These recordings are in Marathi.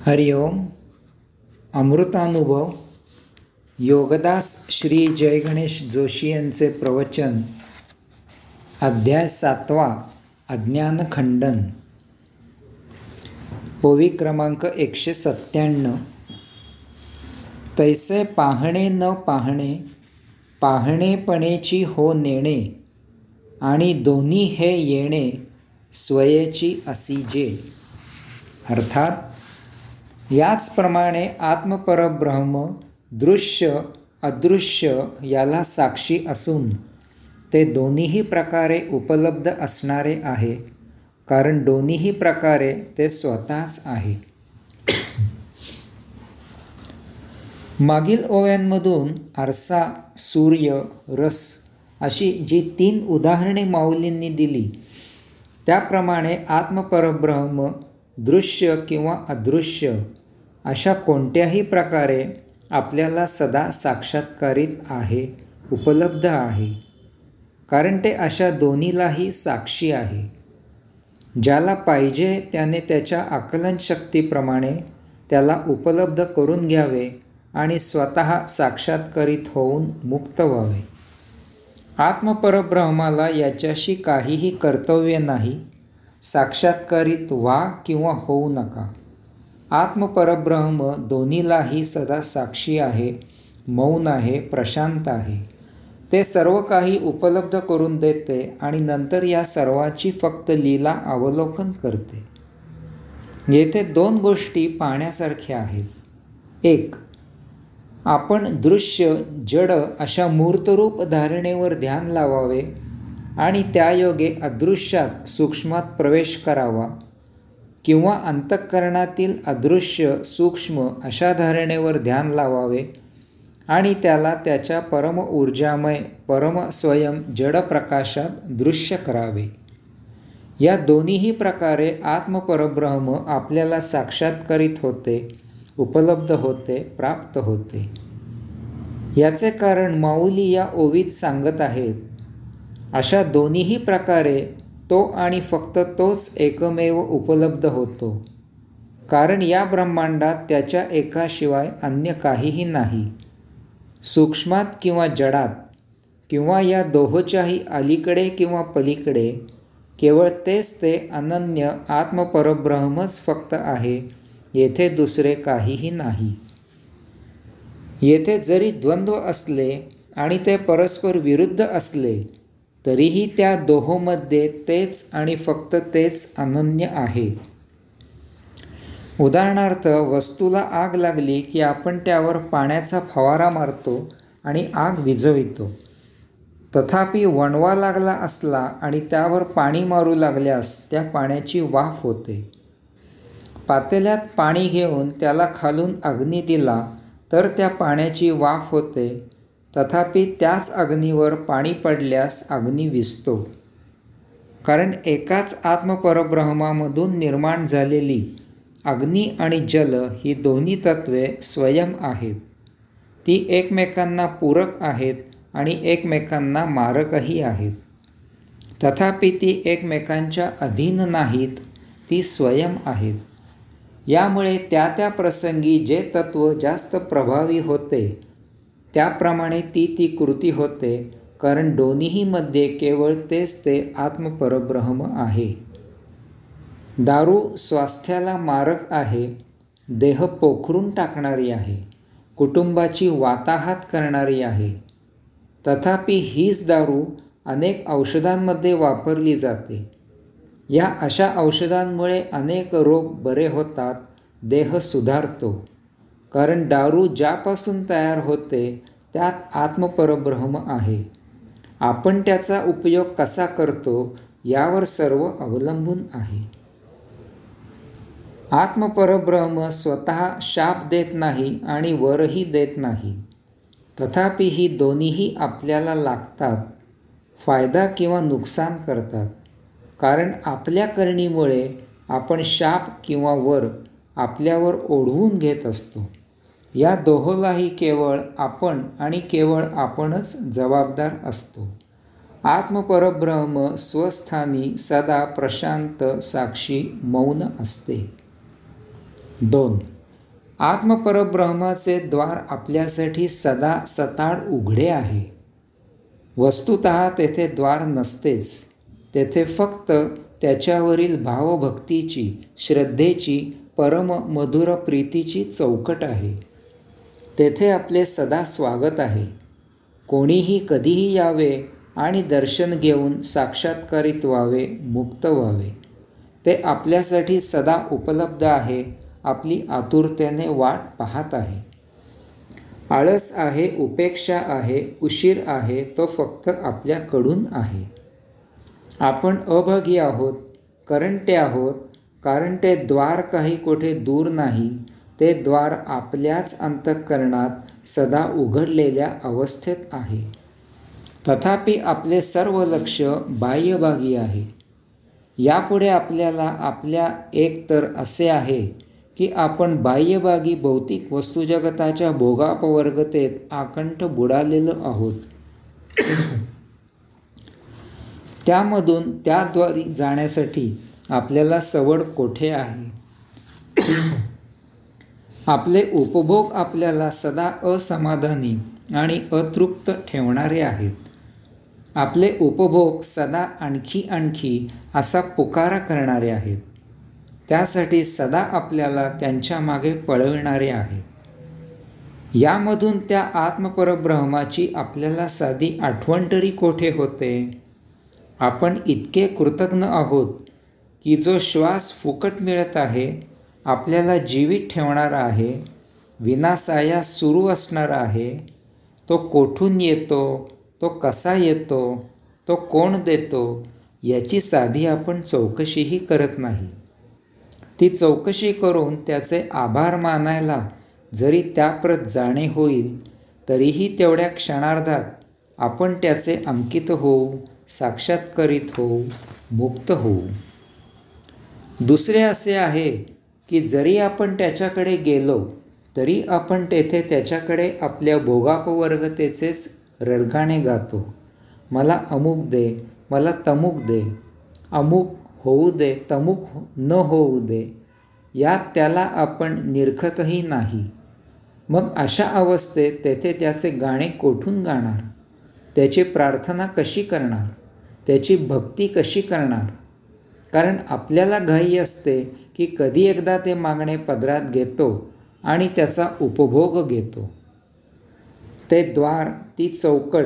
हरिओम. अमृतानुभव योगदास श्री जय गणेश जोशी यांचे प्रवचन. अध्याय 7. अज्ञानखंडन. ओवी क्रमांक 197. तैसे पाहणे न पाहणे, पाहणेपणेची हो नेणे, आणि दोन्ही हे येणे स्वयेची असी जे. अर्थात याचप्रमाणे आत्मपरब्रह्म दृश्य अदृश्य याला साक्षी असून ते दोन्हीही प्रकारे उपलब्ध असणारे आहे, कारण दोन्हीही प्रकारे ते स्वतःच आहे. मागील ओव्यांमधून आरसा, सूर्य, रस अशी जी 3 उदाहरणे माऊलींनी दिली, त्याप्रमाणे आत्मपरब्रह्म दृश्य किंवा अदृश्य अशा कोणत्याही प्रकारे आपल्याला सदा साक्षात्कारित आहे, उपलब्ध आहे, कारण ते अशा दोन्हीलाही साक्षी आहे. ज्याला पाहिजे त्याने त्याच्या आकलनशक्तीप्रमाणे त्याला उपलब्ध करून घ्यावे आणि स्वतः साक्षात्कारित होऊन मुक्त व्हावे. आत्मपरब्रह्माला याच्याशी काहीही कर्तव्य नाही. साक्षात्कारित व्हा किंवा होऊ नका. आत्मपरब्रह्म दोन्हीलाही सदा साक्षी आहे, मौन आहे, प्रशांत आहे. ते सर्व काही उपलब्ध करून देते आणि नंतर या सर्वाची फक्त लीला अवलोकन करते. येथे 2 गोष्टी पाहण्यासारख्या आहेत. 1. आपण दृश्य जड अशा मूर्तरूप धारणेवर ध्यान लावावे आणि त्यायोगे अदृश्यात सूक्ष्मात प्रवेश करावा, किंवा अंतःकरणातील अदृश्य सूक्ष्म अशा धारणेवर ध्यान लावावे आणि त्याला त्याच्या परम ऊर्जामय परम स्वयं जड प्रकाशात दृश्य करावे. या दोन्हीही प्रकारे आत्मपरब्रह्म आपल्याला साक्षात्कारित होते, उपलब्ध होते, प्राप्त होते. याचे कारण माऊली या ओवीत सांगत आहेत. अशा दोन्हीही प्रकारे तो आणि फक्त तोच एकमेव उपलब्ध होतो, कारण या ब्रह्मांडात त्याच्या एकाशिवाय अन्य काहीही नाही. सूक्ष्मात किंवा जडात किंवा या दोहोच्याही अलीकडे किंवा पलीकडे केवळ तेच ते अनन्य आत्मपरब्रह्मच फक्त आहे. येथे दुसरे काहीही नाही. येथे जरी द्वंद्व असले आणि ते परस्पर विरुद्ध असले तरीही त्या दोहोमध्ये तेच आणि फक्त तेच अनन्य आहे. उदाहरणार्थ, वस्तूला आग लागली की आपण त्यावर पाण्याचा फवारा मारतो आणि आग विझवितो. तथापि वणवा लागला असला आणि त्यावर पाणी मारू लागल्यास त्या पाण्याची वाफ होते. पातेल्यात पाणी घेऊन त्याला खालून अग्नी दिला तर त्या पाण्याची वाफ होते. तथापि त्याच अग्नीवर पाणी पडल्यास अग्नी विझतो. कारण एकाच आत्मपरब्रह्मामधून निर्माण झालेली अग्नी आणि जल ही दोन्ही तत्वे स्वयं आहेत. ती एकमेकांना पूरक आहेत आणि एकमेकांना मारकही आहेत. तथापि ती एकमेकांच्या अधीन नाहीत, ती स्वयं आहेत. यामुळे त्या त्या प्रसंगी जे तत्व जास्त प्रभावी होते त्याप्रमाणे ती कृती होते, कारण दोन्हीमध्ये केवळ तेच ते आत्मपरब्रह्म आहे. दारू स्वास्थ्याला मारक आहे, देह पोखरून टाकणारी आहे, कुटुंबाची वाताहात करणारी आहे. तथापि हीच दारू अनेक औषधांमध्ये वापरली जाते. या अशा औषधांमुळे अनेक रोग बरे होतात, देह सुधारतो. कारण दारू ज्यापासून तयार होते त्यात आत्मपरब्रह्म आहे. आपण त्याचा उपयोग कसा करतो यावर सर्व अवलंबून आहे. आत्मपरब्रह्म स्वतः शाप देत नाही आणि वरही देत नाही. तथापि ही दोन्हीही आपल्याला लागतात, फायदा किंवा नुकसान करतात. कारण आपल्या करणीमुळे आपण शाप किंवा वर आपल्यावर ओढवून घेत असतो. या दोहोलाही केवळ आपण आणि केवळ आपणच जबाबदार असतो. आत्मपरब्रह्म स्वस्थानी सदा प्रशांत, साक्षी, मौन असते. 2. आत्मपरब्रह्माचे द्वार आपल्यासाठी सदा सताड उघडे आहे. वस्तुतः तेथे द्वार नसतेच. तेथे फक्त त्याच्यावरील भावभक्तीची, श्रद्धेची, परम मधुर प्रीतीची चौकट आहे. तेथे आपले सदा स्वागत आहे. कोणीही कधीही यावे आणि दर्शन घेऊन साक्षात्कारित व्हावे, मुक्त व्हावे. ते आपल्यासाठी सदा उपलब्ध आहे, आपली आतुरतेने वाट पाहत आहे. आळस आहे, उपेक्षा आहे, उशीर आहे, तो फक्त आपल्याकडून आहे. आपण अभागी आहोत, करंटे आहोत, कारण ते द्वार काही कोठे दूर नाही. ते द्वार आपल्याच अंतःकरणात सदा उघडलेल्या अवस्थेत आहे. तथापि आपले सर्व लक्ष बाह्यभागी आहे. यापुढे आपल्या एक तर असे आहे की आपण बाह्यभागी भौतिक वस्तुजगताच्या भोगापवर्गतेत आकंठ बुडालेलो आहोत. त्याद्वारे जाण्यासाठी आपल्याला सवड कोठे आहे. आपले उपभोग आपल्याला सदा असमाधानी आणि अतृप्त ठेवणारे आहेत. आपले उपभोग सदा आणखी असा पुकारा करणारे आहेत. त्यासाठी सदा आपल्याला त्यांच्या मागे पळविणारे आहेत. यामधून त्या आत्मपरब्रह्माची आपल्याला साधी आठवण तरी कोठे होते. आपण इतके कृतज्ञ आहोत की जो श्वास फुकट मिळत आहे, आपल्याला जीवित ठेवणारा आहे, विनासायास सुरू असणारा आहे, तो कोठून येतो, तो कसा येतो, तो कोण देतो, याची साधी आपण चौकशीही करत नाही. ती चौकशी करून त्याचे आभार मानायला जरी त्याप्रत जाणे होईल, तरीही तेवढ्या क्षणार्धात आपण त्याचे अंकित होऊ, साक्षात्कारित होऊ, मुक्त होऊ. दुसरे असे आहे की जरी आपण त्याच्याकडे गेलो तरी आपण तेथे त्याच्याकडे आपल्या भोगापवर्गतेचेच रडगाणे गातो. मला अमुक दे, मला तमुक दे, अमुक होऊ दे, तमुक न होऊ दे. यात त्याला आपण निरखतही नाही. मग अशा अवस्थेत तेथे त्याचे गाणे कोठून गाणार, त्याची प्रार्थना कशी करणार, त्याची भक्ती कशी करणार. कारण आपल्याला घाई असते की कधी एकदा ते मागणे पदरात घेतो आणि त्याचा उपभोग घेतो. ते द्वार, ती चौकट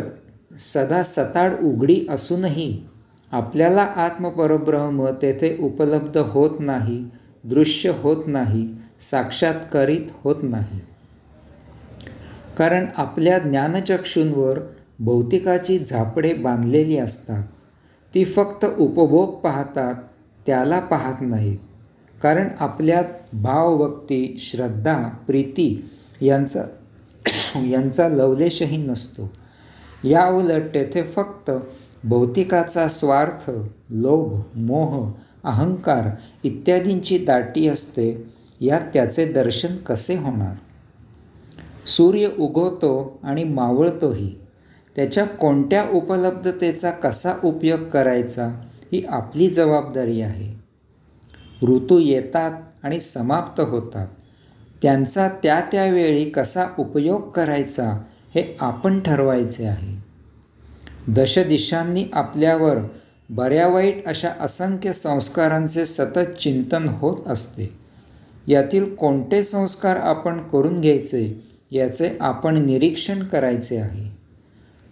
सदा सताड उघडी असूनही आपल्याला आत्मपरब्रह्म तेथे उपलब्ध होत नाही, दृश्य होत नाही, साक्षात्कारित होत नाही. कारण आपल्या ज्ञानचक्षूंवर भौतिकाची झापडे बांधलेली असतात. ती फक्त उपभोग पाहतात, त्याला पाहत नाहीत. कारण आपल्यात भावभक्ती, श्रद्धा, प्रीती यांचा लवलेशही नसतो. याउलट तेथे फक्त भौतिकाचा स्वार्थ, लोभ, मोह, अहंकार इत्यादींची दाटी असते. यात त्याचे दर्शन कसे होणार. सूर्य उगवतो आणि मावळतोही. त्याच्या कोणत्या उपलब्धतेचा कसा उपयोग करायचा ही आपली जबाबदारी आहे. ऋतू येतात आणि समाप्त होतात. त्यांचा त्या वेळी कसा उपयोग करायचा हे आपण ठरवायचे आहे. दशदिशांनी आपल्यावर बऱ्या वाईट अशा असंख्य संस्कारांचे सतत चिंतन होत असते. यातील कोणते संस्कार आपण करून घ्यायचे याचे आपण निरीक्षण करायचे आहे.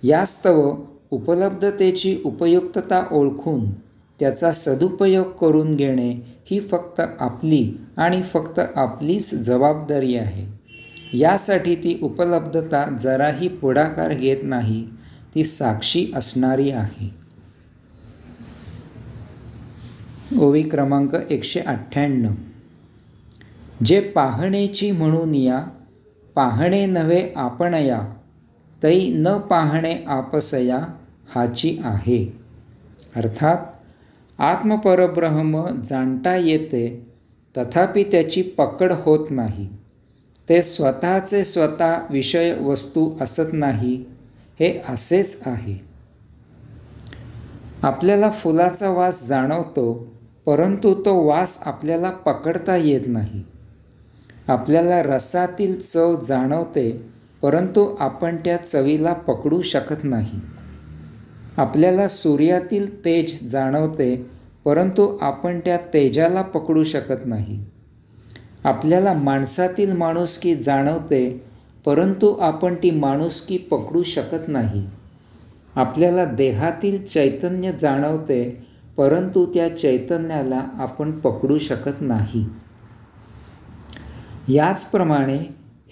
यास्तव उपलब्धतेची उपयुक्तता ओळखून त्याचा सदुपयोग करून घेणे ही फक्त आपली आणि फक्त आपलीच जबाबदारी आहे. यासाठी ती उपलब्धता जराही पुढाकार घेत नाही, ती साक्षी असणारी आहे. ओवी क्रमांक 198. जे पाहणेची म्हणून या, पाहणे नव्हे आपण या, तै न पाहणे आपसया हाची आहे. अर्थात आत्मपरब्रह्म जाणता येते, तथापि त्याची पकड होत नाही. ते स्वतःचे स्वतः विषय वस्तू असत नाही, हे असेच आहे. आपल्याला फुलाचा वास जाणवतो, परंतु तो वास आपल्याला पकडता येत नाही. आपल्याला रसातील चव जाणवते, परंतु आपण त्या चवीला पकडू शकत नाही. आपल्याला सूर्यातील तेज जाणवते, परंतु आपण त्या तेजाला पकडू शकत नाही. आपल्याला माणसातील माणुसकी जाणवते, परंतु आपण ती माणुसकी पकडू शकत नाही. आपल्याला देहातील चैतन्य जाणवते, परंतु त्या चैतन्याला आपण पकडू शकत नाही. याचप्रमाणे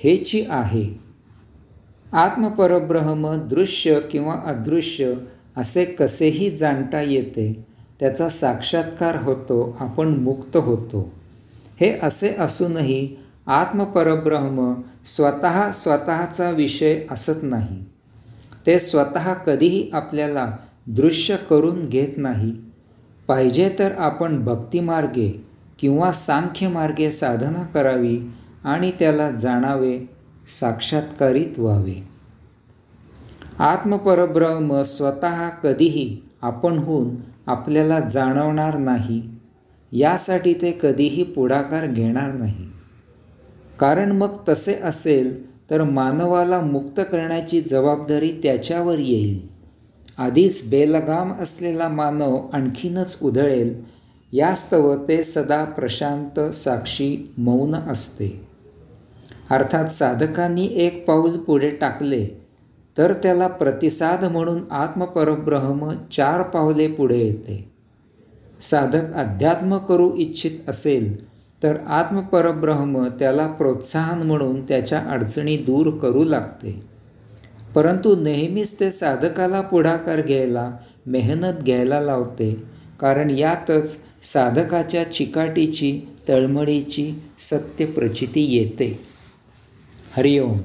हेची आहे. आत्मपरब्रह्म दृश्य किंवा अदृश्य असे कसेही जाणता येते, त्याचा साक्षात्कार होतो, आपण मुक्त होतो. हे असे असूनही आत्मपरब्रह्म स्वतःचा विषय असत नाही. ते स्वतः कधीही आपल्याला दृश्य करून घेत नाही. पाहिजे तर आपण भक्तिमार्गे किंवा सांख्यमार्गे साधना करावी आणि त्याला जाणावे, साक्षात्कारित व्हावे. आत्मपरब्रह्म स्वतः कधीही आपणहून आपल्याला जाणवणार नाही. यासाठी ते कधीही पुढाकार घेणार नाही. कारण मग तसे असेल तर मानवाला मुक्त करण्याची जबाबदारी त्याच्यावर येईल. आधीच बेलगाम असलेला मानव आणखीनच उधळेल. यास्तव ते सदा प्रशांत, साक्षी, मौन असते. अर्थात साधकांनी एक पाऊल पुढे टाकले तर त्याला प्रतिसाद म्हणून आत्मपरब्रह्म 4 पावले पुढे येते. साधक अध्यात्म करू इच्छित असेल तर आत्मपरब्रह्म त्याला प्रोत्साहन म्हणून त्याच्या अडचणी दूर करू लागते. परंतु नेहमीच ते साधकाला पुढाकार घ्यायला, मेहनत घ्यायला लावते. कारण यातच साधकाच्या चिकाटीची, तळमळीची सत्य प्रचिती येते. हरिओम.